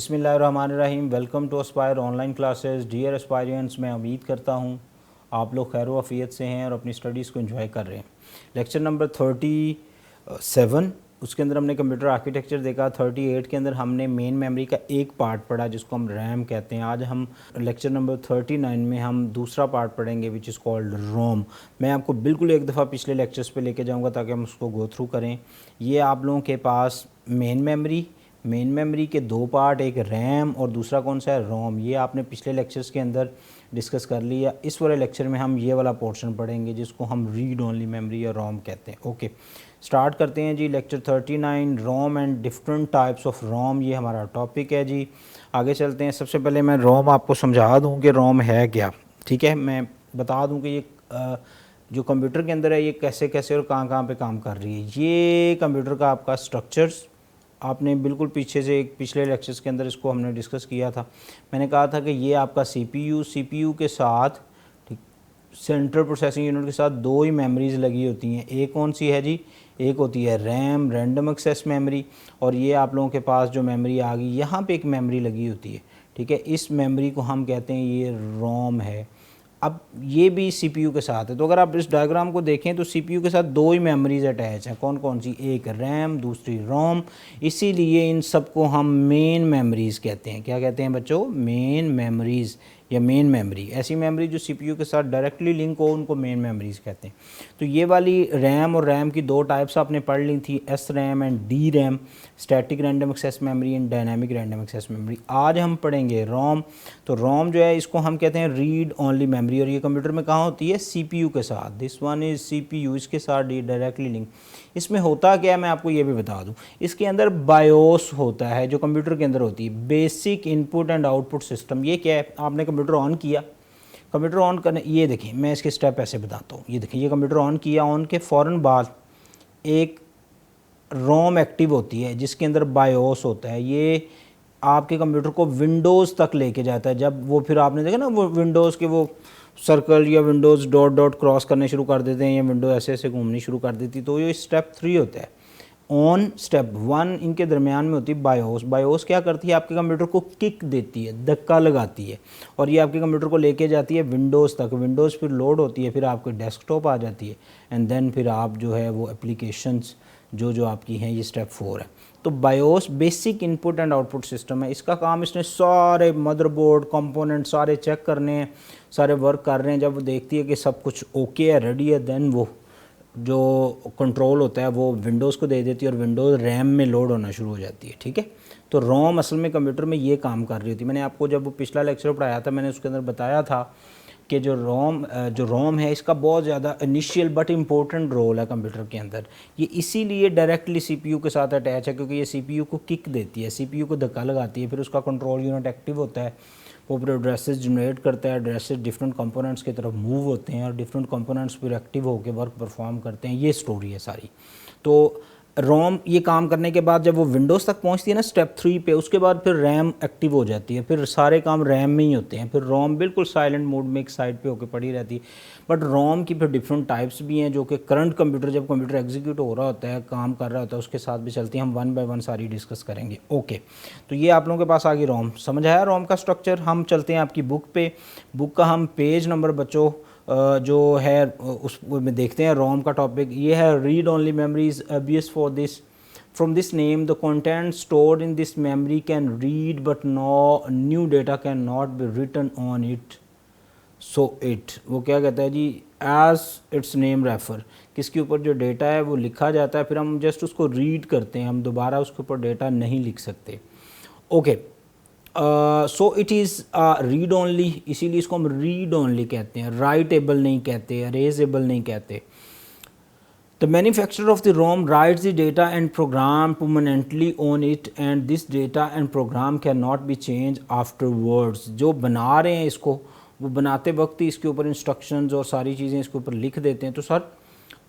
बिस्मिल्लाहिर्रहमानिर्रहीम। Welcome to aspire online classes. Dear aspirants, मैं उम्मीद करता हूँ आप लोग खैर वफ़ियत से हैं और अपनी स्टडीज़ को एंजॉय कर रहे हैं। लेक्चर नंबर 37, उसके अंदर हमने कंप्यूटर आर्किटेक्चर देखा। 38 के अंदर हमने मेन मेमोरी का एक पार्ट पढ़ा जिसको हम रैम कहते हैं। आज हम लेक्चर नंबर 39 में हम दूसरा पार्ट पढ़ेंगे विच इज़ कॉल्ड रोम। मैं आपको बिल्कुल एक दफ़ा पिछले लेक्चर्स पे लेके जाऊंगा ताकि हम उसको गो थ्रू करें। ये आप लोगों के पास मेन मेमोरी के दो पार्ट, एक रैम और दूसरा कौन सा है, रोम। ये आपने पिछले लेक्चर्स के अंदर डिस्कस कर लिया। इस वाले लेक्चर में हम ये वाला पोर्शन पढ़ेंगे जिसको हम रीड ओनली मेमोरी या रोम कहते हैं। ओके, स्टार्ट करते हैं जी। Lecture 39 ROM and different types of ROM, ये हमारा टॉपिक है जी। आगे चलते हैं। सबसे पहले मैं रोम आपको समझा दूँ कि रोम है क्या। ठीक है, मैं बता दूँ कि ये जो कंप्यूटर के अंदर है ये कैसे कैसे और कहाँ पे काम कर रही है। ये कंप्यूटर का आपका स्ट्रक्चर्स आपने बिल्कुल पीछे से एक पिछले लेक्चर्स के अंदर इसको हमने डिस्कस किया था। मैंने कहा था कि ये आपका सीपीयू के साथ, ठीक, सेंट्रल प्रोसेसिंग यूनिट के साथ दो ही मेमोरीज़ लगी होती हैं। एक कौन सी है जी, एक होती है रैम, रैंडम एक्सेस मेमोरी। और ये आप लोगों के पास जो मेमोरी आ गई, यहाँ पे एक मेमोरी लगी होती है। ठीक है, इस मेमोरी को हम कहते हैं ये रोम है। अब ये भी सीपीयू के साथ है। तो अगर आप इस डायग्राम को देखें तो सीपीयू के साथ दो ही मेमोरीज अटैच हैं। कौन कौन सी, एक रैम, दूसरी रोम। इसीलिए इन सबको हम मेन मेमोरीज़ कहते हैं। क्या कहते हैं बच्चों, मेन मेमोरीज़ या मेन मेमोरी। ऐसी मेमोरी जो सीपीयू के साथ डायरेक्टली लिंक हो उनको मेन मेमोरीज़ कहते हैं। तो ये वाली रैम और रैम की दो टाइप्स आपने पढ़ ली थी, S RAM and D RAM, static random access memory and dynamic random access memory. आज हम पढ़ेंगे रोम। तो रोम जो है इसको हम कहते हैं रीड ओनली मेमोरी। और ये कंप्यूटर में कहाँ होती है, सीपीयू के साथ। दिस वन इज़ सीपीयू, इसके साथ डायरेक्टली लिंक। इसमें होता क्या है मैं आपको ये भी बता दूं। इसके अंदर बायोस होता है जो कंप्यूटर के अंदर होती है, basic input and output system. ये क्या है, आपने कंप्यूटर ऑन किया, कंप्यूटर ऑन करने, ये देखिए मैं इसके स्टेप ऐसे बताता हूँ। ये देखिए, ये कंप्यूटर ऑन किया, ऑन के फ़ौरन बाद एक रोम एक्टिव होती है जिसके अंदर बायोस होता है। ये आपके कंप्यूटर को विंडोज़ तक लेके जाता है। जब वो, फिर आपने देखा ना वो विंडोज़ के वो सर्कल या विंडोज़ डॉट डॉट क्रॉस करने शुरू कर देते हैं या विंडो ऐसे ऐसे घूमनी शुरू कर देती, तो ये स्टेप 3 होता है। ऑन, स्टेप 1 इनके दरमियान में होती है बायोस। बायोस क्या करती है, आपके कंप्यूटर को किक देती है, धक्का लगाती है और ये आपके कंप्यूटर को लेके जाती है विंडोज़ तक। विंडोज़ फिर लोड होती है, फिर आपके डेस्कटॉप आ जाती है एंड देन फिर आप जो है वो एप्लीकेशंस जो आपकी हैं, ये स्टेप 4 है। तो BIOS basic input and output system है। इसका काम इसने सारे मदरबोर्ड कंपोनेंट सारे चेक करने हैं, सारे वर्क कर रहे हैं। जब वो देखती है कि सब कुछ ओके है, रेडी है, देन वो जो कंट्रोल होता है वो विंडोज़ को दे देती है और विंडोज़ रैम में लोड होना शुरू हो जाती है। ठीक है, तो रोम असल में कंप्यूटर में ये काम कर रही होती है। मैंने आपको जब वो पिछला लेक्चर पढ़ाया था मैंने उसके अंदर बताया था कि जो रोम है इसका बहुत ज़्यादा इनिशियल बट इम्पोर्टेंट रोल है कंप्यूटर के अंदर। ये इसीलिए डायरेक्टली सीपीयू के साथ अटैच है क्योंकि ये सीपीयू को किक देती है, सीपीयू को धक्का लगाती है, फिर उसका कंट्रोल यूनिट एक्टिव होता है, वो फिर एड्रेसेस जनरेट करता है, एड्रेसेस डिफरेंट कंपोनेंट्स की तरफ मूव होते हैं और डिफरेंट कंपोनेंट्स फिर एक्टिव होकर वर्क परफॉर्म करते हैं। ये स्टोरी है सारी। तो रोम ये काम करने के बाद जब वो विंडोज़ तक पहुंचती है ना स्टेप 3 पे, उसके बाद फिर रैम एक्टिव हो जाती है, फिर सारे काम रैम में ही होते हैं। फिर रोम बिल्कुल साइलेंट मोड में एक साइड पे होकर पड़ी रहती है। बट रोम की फिर डिफरेंट टाइप्स भी हैं जो कि करंट कंप्यूटर, जब कंप्यूटर एग्जीक्यूट हो रहा होता है, काम कर रहा होता है, उसके साथ भी चलती हैं। हम 1 बाय 1 सारी डिस्कस करेंगे। ओके, तो ये आप लोगों के पास आ गई रोम। समझ आया रोम का स्ट्रक्चर। हम चलते हैं आपकी बुक पे। बुक का हम पेज नंबर बच्चों जो है उस में देखते हैं। रोम का टॉपिक ये है, read only memories obvious for this. From this name, the content stored in this memory can read, but no new data cannot be written on it. So it, वो क्या कहता है जी, as its name refer, किसके ऊपर जो data है वो लिखा जाता है, फिर हम जस्ट उसको रीड करते हैं, हम दोबारा उसके ऊपर डेटा नहीं लिख सकते। Okay, so it is read only, इसीलिए इसको हम रीड ओनली कहते हैं, राइटेबल नहीं कहते, अरेजेबल नहीं कहते। The manufacturer of the ROM writes the data and program permanently on it, and this data and program cannot be changed afterwards. जो बना रहे हैं इसको, वो बनाते वक्त ही इसके ऊपर इंस्ट्रक्शंस और सारी चीज़ें इसके ऊपर लिख देते हैं। तो सर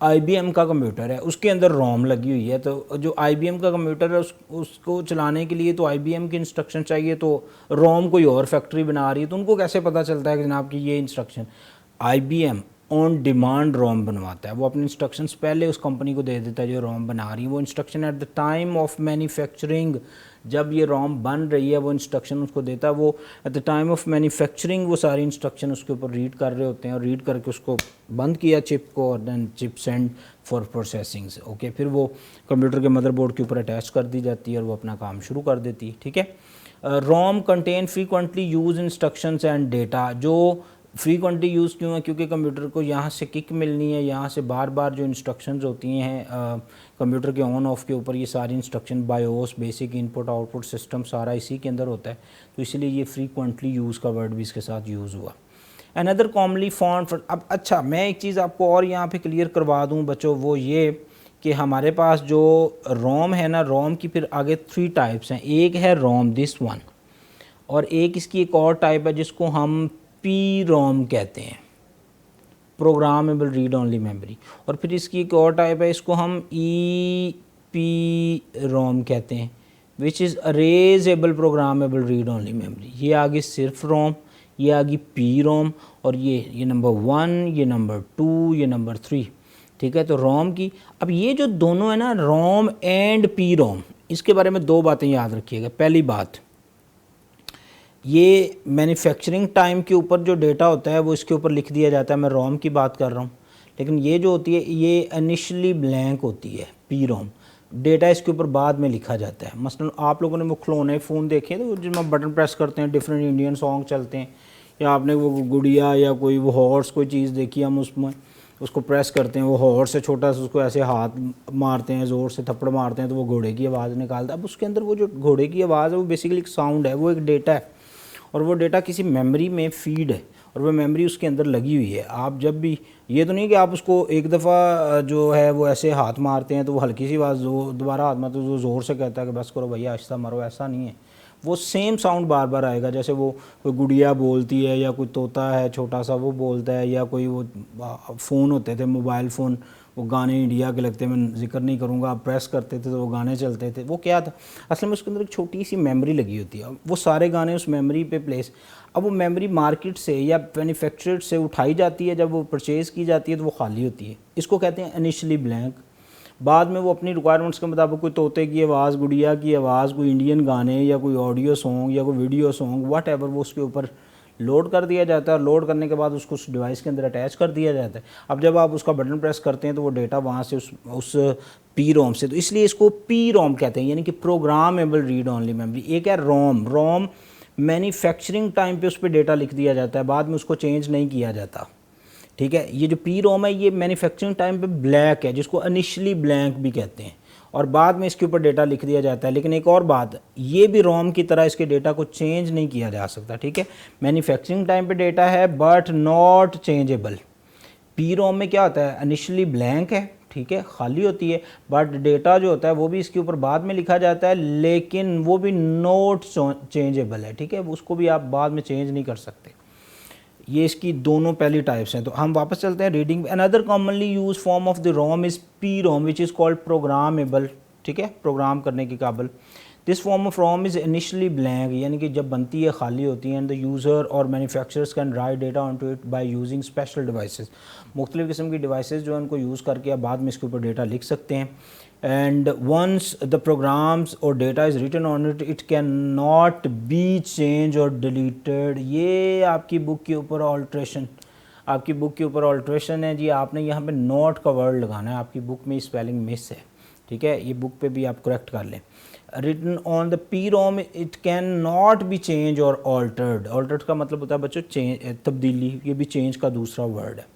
IBM का कंप्यूटर है, उसके अंदर रोम लगी हुई है, तो जो IBM का कंप्यूटर है उसको चलाने के लिए तो IBM की इंस्ट्रक्शन चाहिए, तो रोम कोई और फैक्ट्री बना रही है, तो उनको कैसे पता चलता है कि जनाब कि ये इंस्ट्रक्शन IBM ऑन डिमांड रोम बनवाता है। वो अपने इंस्ट्रक्शंस पहले उस कंपनी को दे देता है जो रोम बना रही है। वो instruction at the time of manufacturing, जब ये रोम बन रही है वो इंस्ट्रक्शन उसको देता है। वो at the time of manufacturing वो सारी इंस्ट्रक्शन उसके ऊपर रीड कर रहे होते हैं और रीड करके उसको बंद किया चिप को, और then chip send for processing. Okay, फिर वो कंप्यूटर के मदरबोर्ड के ऊपर अटैच कर दी जाती है और वो अपना काम शुरू कर देती है। ठीक है, ROM contain frequently use instructions and data. जो फ्रीक्वेंटली यूज़ क्यों है? क्योंकि कंप्यूटर को यहाँ से किक मिलनी है, यहाँ से बार बार जो इंस्ट्रक्शंस होती हैं कंप्यूटर के ऑन ऑफ के ऊपर, ये सारी instruction BIOS, basic input output system सारा इसी के अंदर होता है, तो इसलिए ये फ्रीक्वेंटली यूज़ का वर्ड भी इसके साथ यूज़ हुआ। Another commonly font. अब अच्छा, मैं एक चीज़ आपको और यहाँ पे क्लियर करवा दूँ बच्चों, वो ये कि हमारे पास जो रोम है ना, रोम की फिर आगे 3 टाइप्स हैं। एक है रोम दिस वन, और एक इसकी एक और टाइप है जिसको हम पी रोम कहते हैं, प्रोग्रामेबल रीड ओनली मेमोरी। और फिर इसकी एक और टाइप है, इसको हम ई पी रोम कहते हैं, which is erasable programmable read only memory. ये आगे सिर्फ रोम, ये आगे पी रोम, और ये नंबर 1, ये नंबर 2, ये नंबर 3। ठीक है, तो रोम की अब ये जो दोनों है ना, रोम एंड पी रोम, इसके बारे में 2 बातें याद रखिएगा। पहली बात, ये मैन्युफैक्चरिंग टाइम के ऊपर जो डेटा होता है वो इसके ऊपर लिख दिया जाता है। मैं रोम की बात कर रहा हूँ, लेकिन ये जो होती है ये इनिशियली ब्लैंक होती है, पी रोम। डेटा इसके ऊपर बाद में लिखा जाता है। मसलन आप लोगों ने वो खिलौने फ़ोन देखे तो जिसमें बटन प्रेस करते हैं डिफरेंट इंडियन सॉन्ग चलते हैं, या आपने वो गुड़िया या कोई वो हॉर्स कोई चीज़ देखी, हम उसमें उसको प्रेस करते हैं, वो हॉर्स से छोटा सा उसको ऐसे हाथ मारते हैं, ज़ोर से थप्पड़ मारते हैं तो वो घोड़े की आवाज़ निकालता है। अब उसके अंदर वो जो घोड़े की आवाज़ है वो बेसिकली एक साउंड है, वो एक डेटा है, और वो डेटा किसी मेमोरी में फीड है और वो मेमोरी उसके अंदर लगी हुई है। आप जब भी, ये तो नहीं कि आप उसको एक दफ़ा जो है वो ऐसे हाथ मारते हैं तो वो हल्की सी आवाज़ दोबारा हाथ मारते तो ज़ोर से कहता है कि बस करो भैया आहिस्ता मारो, ऐसा नहीं है। वो सेम साउंड बार बार आएगा। जैसे वो कोई गुड़िया बोलती है या कोई तोता है छोटा सा वो बोलता है, या कोई वो फ़ोन होते थे मोबाइल फ़ोन, वो गाने इंडिया के लगते हैं, मैं जिक्र नहीं करूँगा, आप प्रेस करते थे तो वो गाने चलते थे। वो क्या था असल में, उसके अंदर एक छोटी सी मेमोरी लगी होती है, वो सारे गाने उस मेमोरी पे प्लेस। अब वो मेमोरी मार्केट से या मैन्युफैक्चरर से उठाई जाती है, जब वो परचेज़ की जाती है तो वो खाली होती है। इसको कहते हैं इनिशियली ब्लैंक। बाद में वो अपनी रिक्वायरमेंट्स के मुताबिक कोई तोते की आवाज़, गुड़िया की आवाज़, कोई इंडियन गाने या कोई ऑडियो सॉन्ग या कोई वीडियो सॉन्ग वट एवर, वो उसके ऊपर लोड कर दिया जाता है, और लोड करने के बाद उसको उस डिवाइस के अंदर अटैच कर दिया जाता है। अब जब आप उसका बटन प्रेस करते हैं तो वो डेटा वहाँ से उस पी रोम से, तो इसलिए इसको पी रोम कहते हैं, यानी कि प्रोग्रामेबल रीड ओनली मेमोरी। एक है रोम, रोम मैन्युफैक्चरिंग टाइम पे उस पर डेटा लिख दिया जाता है, बाद में उसको चेंज नहीं किया जाता। ठीक है, ये जो पी रोम है ये मैन्युफैक्चरिंग टाइम पे ब्लैक है, जिसको इनिशियली ब्लैंक भी कहते हैं, और बाद में इसके ऊपर डेटा लिख दिया जाता है। लेकिन एक और बात, ये भी रोम की तरह इसके डेटा को चेंज नहीं किया जा सकता। ठीक है, मैन्युफैक्चरिंग टाइम पे डेटा है but not changeable. P ROM में क्या होता है, इनिशियली ब्लैंक है, ठीक है, खाली होती है, बट डेटा जो होता है वो भी इसके ऊपर बाद में लिखा जाता है, लेकिन वो भी नॉट चेंजेबल है। ठीक है, उसको भी आप बाद में चेंज नहीं कर सकते। ये इसकी दोनों पहली टाइप्स हैं। तो हम वापस चलते हैं reading. Another commonly use form of the ROM is P ROM which is called programmable. ठीक है, प्रोग्राम करने के काबिल। This form of ROM is initially blank, यानी कि जब बनती है खाली होती है, एंड द यूज़र और manufacturers can write data on to it by using special devices. मुख्तलिफ़ किस्म की डिवाइसेस जो है उनको यूज़ करके आप बाद में इसके ऊपर डेटा लिख सकते हैं। and once the programs or data is written on it, it cannot be changed or deleted। ये आपकी बुक के ऊपर ऑल्ट्रेशन, आपकी बुक के ऊपर ऑल्ट्रेशन है जी। आपने यहाँ पे नॉट का वर्ड लगाना है, आपकी बुक में स्पेलिंग मिस है। ठीक है, ये बुक पे भी आप करेक्ट कर लें। Written on the P ROM it can not be change और ऑल्टर्ड। ऑल्टर्ड का मतलब होता है बच्चों चेंज, तब्दीली, ये भी चेंज का दूसरा वर्ड है।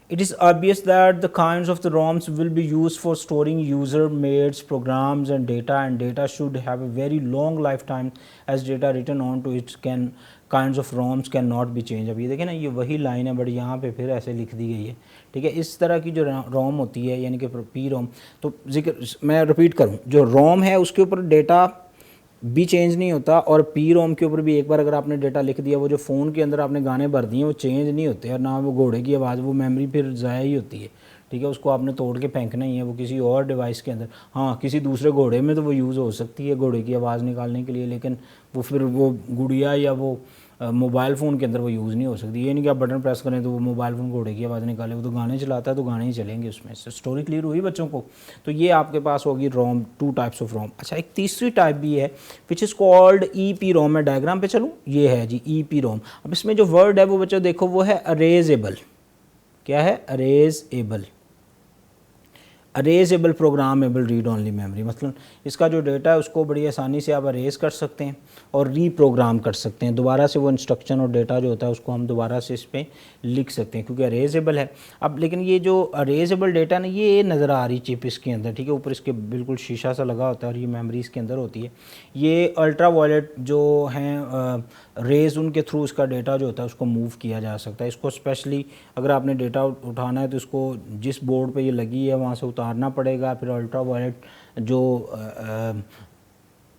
It is obvious that the kinds of the ROMs will be used for storing user-made programs and data should have a very long lifetime as data written onto it can kinds of ROMs cannot be changed। अब ये देखें ना, ये वही line है but यहाँ पे फिर ऐसे लिख दी गई है। ठीक है, इस तरह की जो ROM होती है यानी कि पी रोम, तो जिक्र मैं रिपीट करूँ, जो ROM है उसके ऊपर डेटा भी चेंज नहीं होता, और पी रोम के ऊपर भी एक बार अगर आपने डेटा लिख दिया, वो जो फ़ोन के अंदर आपने गाने भर दिए वो चेंज नहीं होते, और ना वो घोड़े की आवाज़, वो मेमोरी फिर ज़ाया ही होती है। ठीक है, उसको आपने तोड़ के फेंकना ही है, वो किसी और डिवाइस के अंदर। हाँ, किसी दूसरे घोड़े में तो वो यूज़ हो सकती है घोड़े की आवाज़ निकालने के लिए, लेकिन वो फिर वो गुड़िया या वो मोबाइल फ़ोन के अंदर वो यूज़ नहीं हो सकती। ये नहीं कि आप बटन प्रेस करें तो वो मोबाइल फ़ोन घोड़े की आवाज़ निकाले, वो तो गाने चलाता है तो गाने ही चलेंगे उसमें। स्टोरी क्लियर हुई बच्चों को? तो ये आपके पास होगी रोम, 2 टाइप्स ऑफ रोम। अच्छा, एक तीसरी टाइप भी है विच इज़ कॉल्ड ईपी रोम। मैं डायग्राम पे चलूँ, ये है जी ईपी रोम। अब इसमें जो वर्ड है वो बच्चों देखो वो है अरेजेबल। क्या है? अरेजेबल। अरेजेबल प्रोग्रामेबल रीड ओनली मेमोरी, मतलब इसका जो डेटा है उसको बड़ी आसानी से आप अरेज कर सकते हैं और रीप्रोग्राम कर सकते हैं। दोबारा से वो इंस्ट्रक्शन और डेटा जो होता है उसको हम दोबारा से इस पर लिख सकते हैं क्योंकि अरेजेबल है। अब लेकिन ये जो अरेजेबल डेटा ना, ये नज़र आ रही चिप इसके अंदर, ठीक है, ऊपर इसके बिल्कुल शीशा सा लगा होता है और ये मेमोरी इसके अंदर होती है। ये अल्ट्रा वायलेट जो हैं रेज़, उनके थ्रू इसका डेटा जो होता है उसको मूव किया जा सकता है। इसको स्पेशली अगर आपने डेटा उठाना है तो इसको जिस बोर्ड पे ये लगी है वहाँ से उतारना पड़ेगा, फिर अल्ट्रा वायलेट जो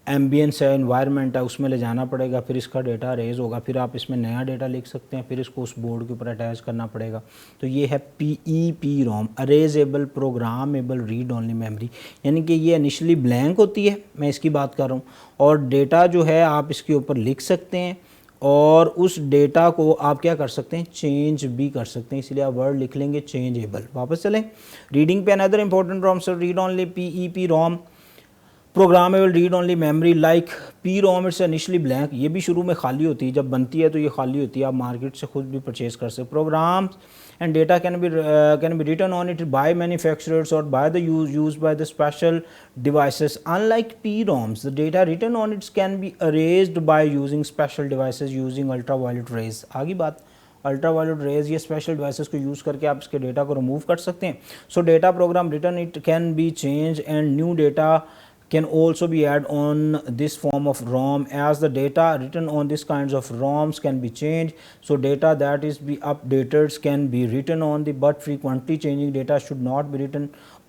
एम्बियंस है, एनवायरनमेंट है, उसमें ले जाना पड़ेगा, फिर इसका डेटा रेज होगा, फिर आप इसमें नया डेटा लिख सकते हैं, फिर इसको उस बोर्ड के ऊपर अटैच करना पड़ेगा। तो ये है P ROM, erasable programmable read only memory, यानी कि ये इनिशियली ब्लैंक होती है, मैं इसकी बात कर रहा हूँ, और डेटा जो है आप इसके ऊपर लिख सकते हैं और उस डेटा को आप क्या कर सकते हैं? चेंज भी कर सकते हैं, इसलिए आप वर्ड लिख लेंगे चेंजेबल। वापस चलें रीडिंग पे। Another important ROM, sir read only P ROM programmable read only memory like P ROM, it's initially blank. ये भी शुरू में खाली होती है, जब बनती है तो ये खाली होती है, आप मार्केट से खुद भी परचेज कर सकते। Programs and data can be written on it by manufacturers और by the use by the special devices. Unlike P ROMs, the data written on its can be erased by using special devices using ultra violet rays. आगे बात, ultra violet rays, ये special devices को use करके आप इसके data को remove कर सकते हैं। So data program written it can be change and new data can also be added on this form of ROM, as the data written on this kinds of ROMs can be changed. So data that is be updated can be written on the, but frequently changing data should not be written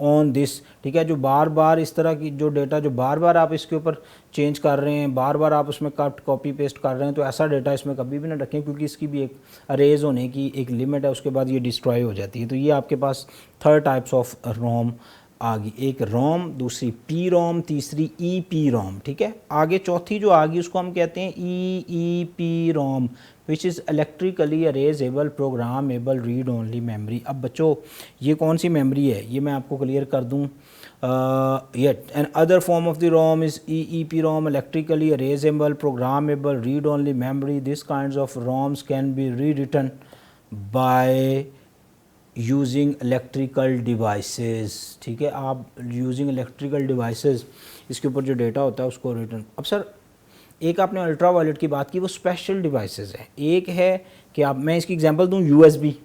on this। ठीक है, जो बार बार इस तरह की जो data जो बार बार आप इसके ऊपर चेंज कर रहे हैं, बार बार आप उसमें कट कॉपी पेस्ट कर रहे हैं, तो ऐसा डेटा इसमें कभी भी ना रखें क्योंकि इसकी भी एक अरेज होने की एक लिमिट है, उसके बाद ये डिस्ट्रॉय हो जाती है। तो ये आपके पास थर्ड टाइप्स ऑफ रोम आ गई, एक रोम, दूसरी पी रोम, तीसरी ई पी रोम। ठीक है, आगे चौथी जो आ गई उसको हम कहते हैं E P ROM, which is electrically erasable programmable read only memory. अब बच्चों ये कौन सी मेमोरी है ये मैं आपको क्लियर कर दूँ। Yet an other form of the ROM is EEPROM, electrically erasable programmable read only memory. These kinds of ROMs can be rewritten by using electrical devices. ठीक है, आप यूजिंग इलेक्ट्रिकल डिवाइसेस इसके ऊपर जो डेटा होता है उसको रिटर्न। अब सर एक आपने अल्ट्रा वायलेट की बात की, वो स्पेशल डिवाइसेस है। एक है कि आप, मैं इसकी एग्जांपल दूं, यूएसबी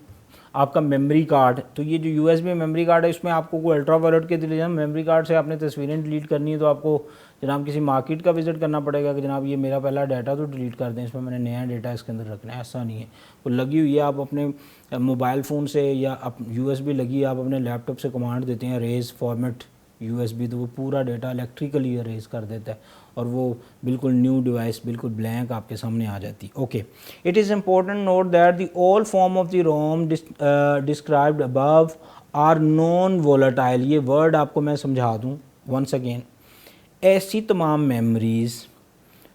आपका मेमोरी कार्ड। तो ये जो यूएसबी मेमोरी कार्ड है इसमें आपको कोई अल्ट्रा वायलेट के जरिए मेमोरी कार्ड से आपने तस्वीरें डिलीट करनी है तो आपको जनाब किसी मार्केट का विज़िट करना पड़ेगा कि जनाब ये मेरा पहला डाटा तो डिलीट कर दें, इसमें मैंने नया डाटा इसके अंदर रखना है। ऐसा नहीं है, वो लगी हुई है, आप अपने मोबाइल फ़ोन से या यूएसबी लगी है, आप अपने लैपटॉप से कमांड देते हैं रेज फॉर्मेट यूएसबी, तो वो पूरा डेटा इलेक्ट्रिकली अरेज कर देता है और वो बिल्कुल न्यू डिवाइस बिल्कुल ब्लैंक आपके सामने आ जाती। Okay, it is important note that the all form of the ROM described above are non volatile. ये वर्ड आपको मैं समझा दूँ वंस अगेन। ऐसी तमाम मेमोरीज़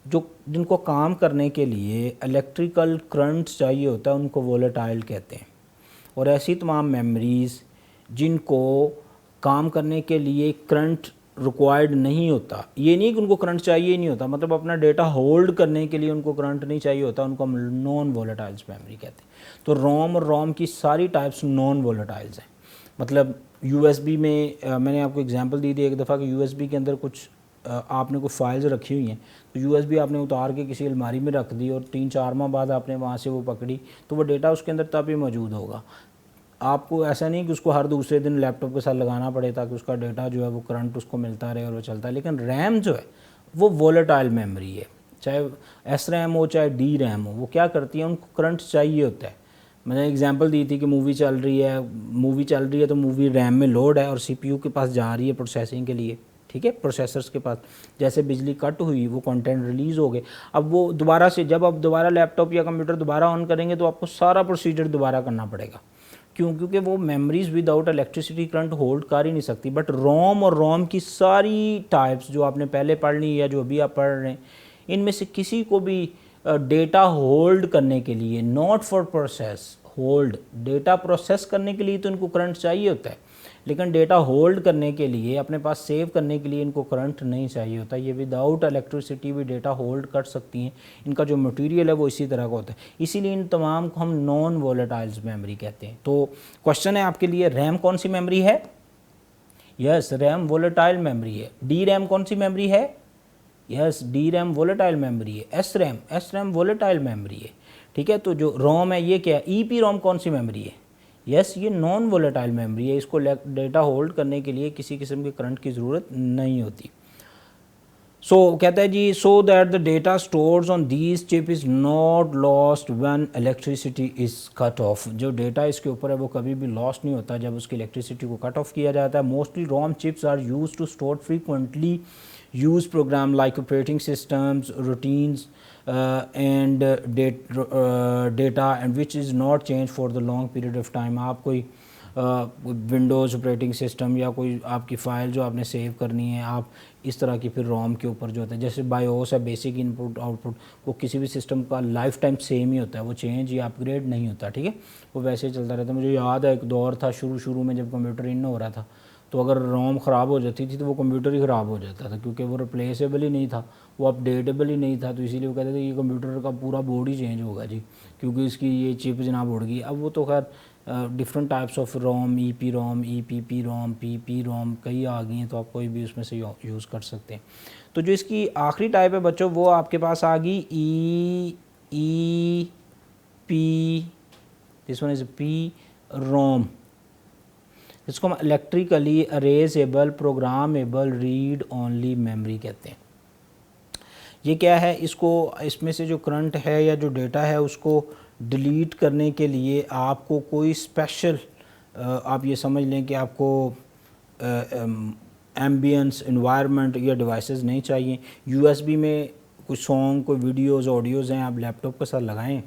जो जिनको काम करने के लिए इलेक्ट्रिकल करंट चाहिए होता है उनको वोलेटाइल कहते हैं, और ऐसी तमाम मेमोरीज़ जिनको काम करने के लिए करंट रिक्वायर्ड नहीं होता, ये नहीं कि उनको करंट चाहिए नहीं होता, मतलब अपना डेटा होल्ड करने के लिए उनको करंट नहीं चाहिए होता, उनको हम नॉन वोलेटाइल्स मेमोरी कहते हैं। तो रोम और रोम की सारी टाइप्स नॉन वोलेटाइल्स हैं। मतलब यूएसबी में मैंने आपको एग्जांपल दी थी एक दफ़ा कि यूएसबी के अंदर कुछ आपने कुछ फाइल्स रखी हुई हैं, तो यूएसबी आपने उतार के किसी अलमारी में रख दी और 3-4 माह बाद आपने वहाँ से वो पकड़ी तो वो डेटा उसके अंदर तभी मौजूद होगा। आपको ऐसा नहीं कि उसको हर दूसरे दिन लैपटॉप के साथ लगाना पड़े ताकि उसका डेटा जो है वो करंट उसको मिलता रहे और वो चलता है। लेकिन रैम जो है वो वोलेटाइल मेमोरी है, चाहे एस रैम हो चाहे डी रैम हो, वो क्या करती है, उनको करंट चाहिए होता है। मैंने एग्जांपल दी थी कि मूवी चल रही है तो मूवी रैम में लोड है और सीपीयू के पास जा रही है प्रोसेसिंग के लिए, ठीक है, प्रोसेसर्स के पास। जैसे बिजली कट हुई, वो कंटेंट रिलीज़ हो गए, अब वो दोबारा से जब आप दोबारा लैपटॉप या कंप्यूटर दोबारा ऑन करेंगे तो आपको सारा प्रोसीजर दोबारा करना पड़ेगा। क्यों? क्योंकि वो memories without electricity current hold कर ही नहीं सकती। बट रोम और रोम की सारी टाइप्स जो आपने पहले पढ़ ली या जो अभी आप पढ़ रहे हैं, इनमें से किसी को भी डेटा होल्ड करने के लिए, not for process, hold. Data process करने के लिए तो इनको करंट चाहिए होता है, लेकिन डेटा होल्ड करने के लिए, अपने पास सेव करने के लिए इनको करंट नहीं चाहिए होता। ये विदाउट इलेक्ट्रिसिटी भी डेटा होल्ड कर सकती हैं। इनका जो मटेरियल है वो इसी तरह का होता है, इसीलिए इन तमाम को हम नॉन वोलेटाइल्स मेमोरी कहते हैं। तो क्वेश्चन है आपके लिए, रैम कौन सी मेमोरी है? यस, रैम वोलेटाइल मेमोरी है। डी रैम कौन सी मेमोरी है? Yes, D RAM volatile memory है। एस रैम वोलेटाइल मेमोरी है। ठीक है, तो जो रोम है ये क्या है? ई पी रोम कौन सी मेमोरी है? यस, ये नॉन वोलेटाइल मेमोरी है। इसको डेटा होल्ड करने के लिए किसी किस्म के करंट की ज़रूरत नहीं होती। सो कहता है जी, so that the data stores on these chip is not lost when electricity is cut off. जो डेटा इसके ऊपर है वो कभी भी लॉस्ट नहीं होता जब उसकी इलेक्ट्रिसिटी को कट ऑफ किया जाता है। Mostly ROM chips are use to store frequently use program like operating systems, routines and data and which is not changed for the long period of time। आप कोई विंडोज़ ऑपरेटिंग सिस्टम या कोई आपकी file जो आपने save करनी है, आप इस तरह की फिर रोम के ऊपर जो होता है, जैसे बायोस है, बेसिक इनपुट आउटपुट, वो किसी भी सिस्टम का लाइफ टाइम सेम ही होता है, वो चेंज या अपग्रेड नहीं होता। ठीक है, वो वैसे ही चलता रहता है। मुझे याद है एक दौर था शुरू में जब कंप्यूटर इन हो रहा था, तो अगर रोम ख़राब हो जाती थी तो वो कंप्यूटर ही ख़राब हो जाता था, क्योंकि वो रिप्लेसेबल ही नहीं था, वो अपडेटेबल ही नहीं था। तो इसीलिए वो कहते थे ये कंप्यूटर का पूरा बोर्ड ही चेंज होगा जी, क्योंकि इसकी ये चिप जनाब उड़ गई। अब वो तो खैर different types of ROM, E P ROM, E P P ROM, P P ROM कई आ गई हैं, तो आप कोई भी उसमें से यूज़ कर सकते हैं। तो जो इसकी आखिरी टाइप है बच्चों, वो आपके पास आ गई E P, this one is P ROM. इसको हम electrically erasable programmable read only memory कहते हैं। ये क्या है? इसको, इसमें से जो करंट है या जो डेटा है उसको डिलीट करने के लिए आपको कोई स्पेशल, आप ये समझ लें कि आपको एम्बियंस एनवायरनमेंट या डिवाइसेस नहीं चाहिए। यूएसबी में कुछ सॉन्ग, कोई वीडियोज़, ऑडियोज़ हैं, आप लैपटॉप के साथ लगाएं,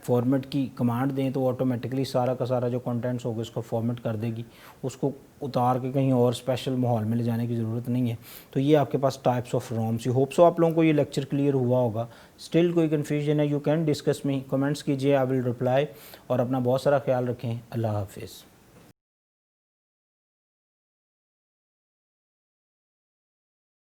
फॉर्मेट की कमांड दें तो ऑटोमेटिकली सारा का सारा जो कंटेंट्स होगा उसको फॉर्मेट कर देगी। उसको उतार के कहीं और स्पेशल माहौल में ले जाने की ज़रूरत नहीं है। तो ये आपके पास types of ROMs. Hope so आप लोगों को ये लेक्चर क्लियर हुआ होगा। स्टिल कोई कन्फ्यूजन है, you can discuss me, comments कीजिए, आई विल रिप्लाई। और अपना बहुत सारा ख्याल रखें। अल्लाह हाफिज़।